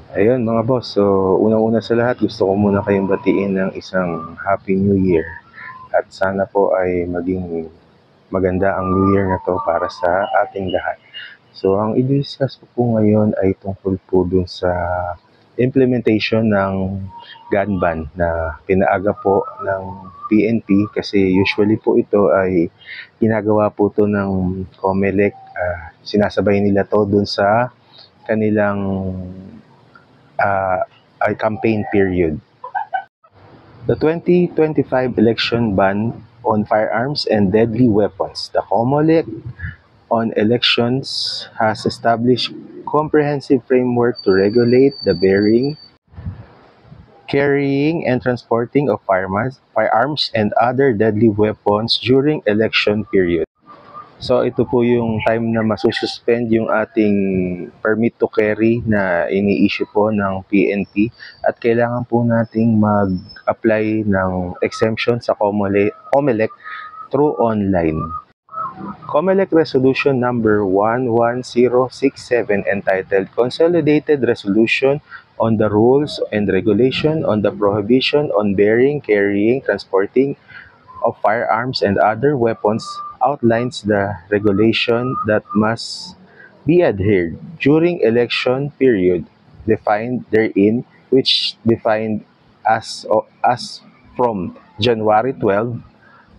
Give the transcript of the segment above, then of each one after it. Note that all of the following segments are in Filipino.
Ayun mga boss, so unang-una sa lahat gusto ko muna kayong batiin ng isang Happy New Year. At sana po ay maging maganda ang New Year na to para sa ating lahat. So ang i-discuss ko po ngayon ay tungkol po dun sa implementation ng gun ban na pinaaga po ng PNP kasi usually po ito ay ginagawa po to ng COMELEC. Sinasabay nila to dun sa kanilang uh, campaign period. The 2025 election ban on firearms and deadly weapons. The COMELEC on elections has established comprehensive framework to regulate the bearing, carrying, and transporting of firearms and other deadly weapons during election period. So ito po yung time na masususpend yung ating permit to carry na ini-issue po ng PNP at kailangan po nating mag-apply ng exemption sa COMELEC through online. COMELEC Resolution Number 11067 entitled Consolidated Resolution on the Rules and Regulation on the Prohibition on Bearing, Carrying, Transporting of Firearms and Other Weapons outlines the regulation that must be adhered during election period defined therein, which defined as from January 12,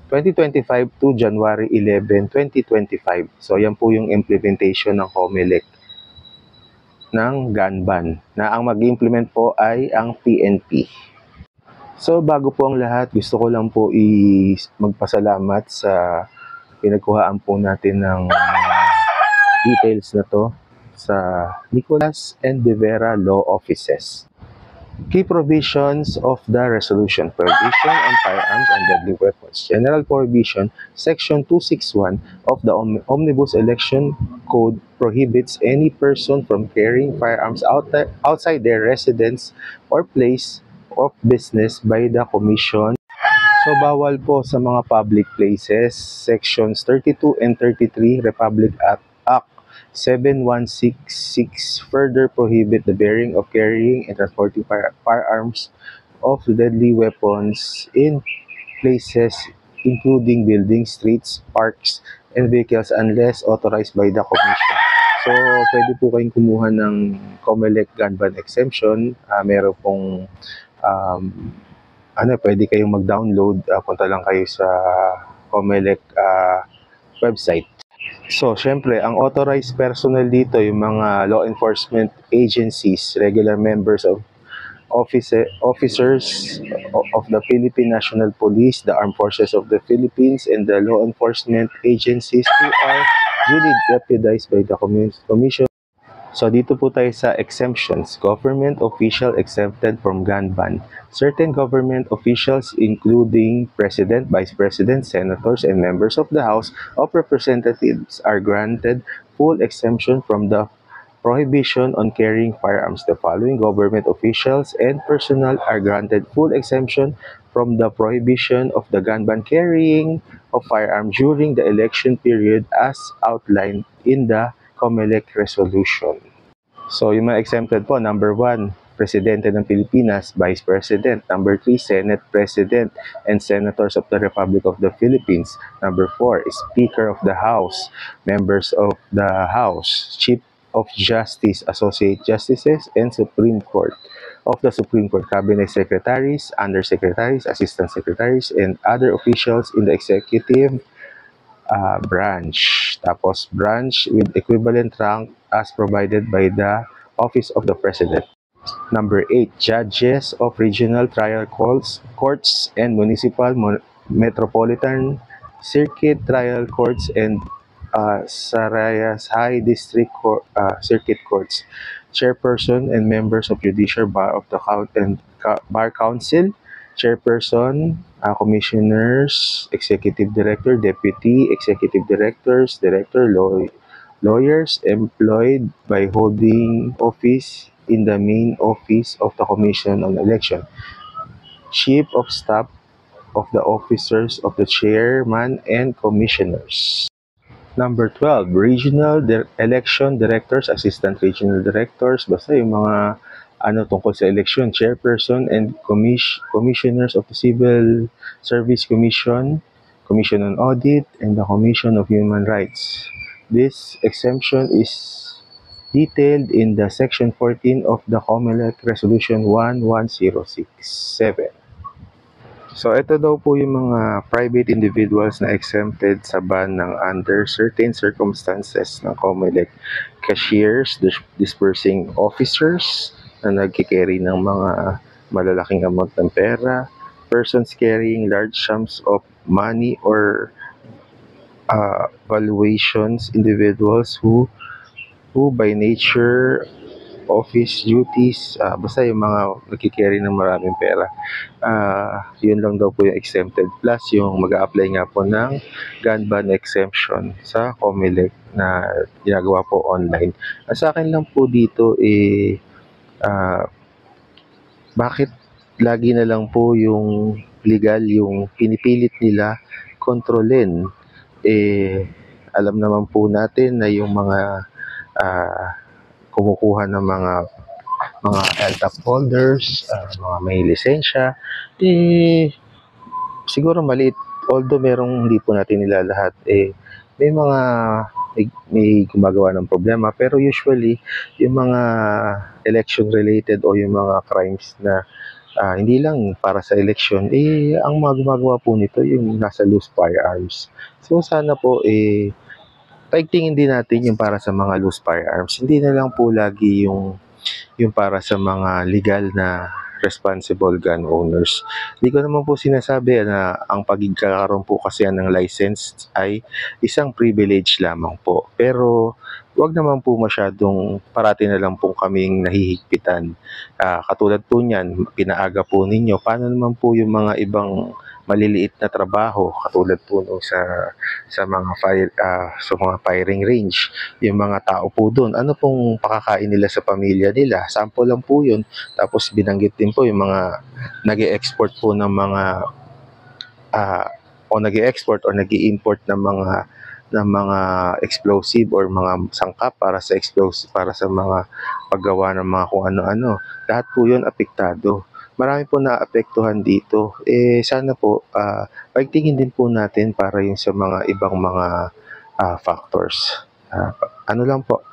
2025 to January 11, 2025. So yan po yung implementation ng COMELEC ng gun ban na ang mag-implement po ay ang PNP. So bago po ang lahat, gusto ko lang po magpasalamat sa pinagkuhaan po natin ng details na to sa Nicolas and De Vera Law Offices. Key provisions of the resolution: prohibition on firearms and deadly weapons. General prohibition, Section 261 of the Omnibus Election Code prohibits any person from carrying firearms outside their residence or place of business by the Commission. So bawal po sa mga public places. Sections 32 and 33 Republic Act 7166 further prohibit the bearing of carrying and transporting firearms of deadly weapons in places including buildings, streets, parks, and vehicles unless authorized by the Commission. So, pwede po kayong kumuha ng COMELEC gun ban exemption. Meron pong pwede kayong mag-download. Punta lang kayo sa COMELEC website. So, syempre, ang authorized personnel dito, yung mga law enforcement agencies, regular members of officers of the Philippine National Police, the Armed Forces of the Philippines, and the law enforcement agencies who are duly deputized by the Commission. So dito po tayo sa exemptions. Government official exempted from gun ban. Certain government officials including President, Vice President, Senators, and members of the House of Representatives are granted full exemption from the prohibition on carrying firearms. The following government officials and personnel are granted full exemption from the prohibition of the gun ban carrying of firearms during the election period as outlined in the COMELEC resolution. So, yung mga exempted po, number 1, Presidente ng Pilipinas, Vice President. Number 3, Senate President and Senators of the Republic of the Philippines. Number 4, Speaker of the House, members of the House, Chief of Justice, Associate Justices, and Supreme Court of the Supreme Court, Cabinet Secretaries, Undersecretaries, Assistant Secretaries, and other officials in the executive branch. Tapos branch with equivalent rank as provided by the Office of the President. Number 8, judges of regional trial courts and municipal, metropolitan, circuit trial courts and Sarayas High District Circuit Courts. Chairperson and members of Judicial Bar of the Bar Council. Chairperson, commissioners, executive director, deputy executive directors, lawyers employed by holding office in the main office of the Commission on Election, chief of staff of the officers of the chairman and commissioners. Number 12, regional election directors, assistant regional directors, basta yung mga tungkol sa election, chairperson and commissioners of the Civil Service Commission, Commission on Audit, and the Commission of Human Rights. This exemption is detailed in the Section 14 of the COMELEC Resolution 11067. So ito daw po yung mga private individuals na exempted sa ban ng under certain circumstances ng COMELEC: cashiers, disbursing officers na nagkikerry ng mga malalaking amount ng pera, persons carrying large sums of money or valuations, individuals who by nature, office duties, basta yung mga nagkikerry ng maraming pera. Yun lang daw po yung exempted. Plus yung mag-a-apply nga po ng gun ban exemption sa COMELEC na ginagawa po online. Sa akin lang po dito bakit lagi na lang po yung legal yung pinipilit nila kontrolin? Alam naman po natin na yung mga kumukuha ng mga LTAP holders, mga may lisensya, siguro maliit. Although merong hindi po natin nila lahat, may mga may gumagawa ng problema. Pero usually, yung mga election-related o yung mga crimes na hindi lang para sa election, ang mga gumagawa po nito yung nasa loose firearms. So sana po, paigtingin din natin yung para sa mga loose firearms. Hindi na lang po lagi yung para sa mga legal na responsible gun owners. Hindi ko naman po sinasabi na ang pagkakaroon po kasi ng license ay isang privilege lamang po. Pero wag naman po masyadong parati na lang po kaming nahihigpitan. Katulad po niyan, pinaaga po ninyo. Paano naman po yung mga ibang maliliit na trabaho katulad po no, sa mga firing range, yung mga tao po doon, ano pong pakakain nila sa pamilya nila? Sample lang po yun. Tapos binanggit din po yung mga nag-e-export po ng mga o nag-e-export o nag-i-import ng mga explosive or mga sangkap para sa explosive, para sa mga paggawa ng mga kung ano-ano. Lahat po yun apektado. Marami po naapektuhan dito. Sana po, paigtingin din po natin para yung sa mga ibang mga factors. Ano lang po,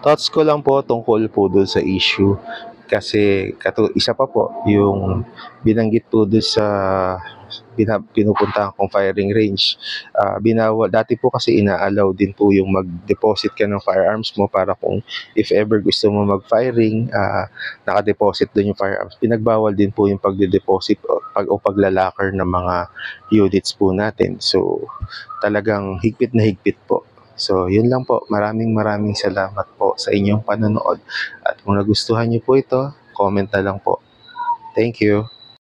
thoughts ko lang po tungkol po doon sa issue. Kasi isa pa po, yung binanggit po doon sa pinupuntahan kong firing range, binawal. Dati po kasi ina-allow din po yung mag-deposit ka ng firearms mo para kung if ever gusto mo mag-firing, naka-deposit doon yung firearms. Pinagbawal din po yung pagde-deposit o paglalaker ng mga units po natin. So, talagang higpit na higpit po. So, yun lang po. Maraming salamat po sa inyong panonood. At kung nagustuhan niyo po ito, comment na lang po. Thank you.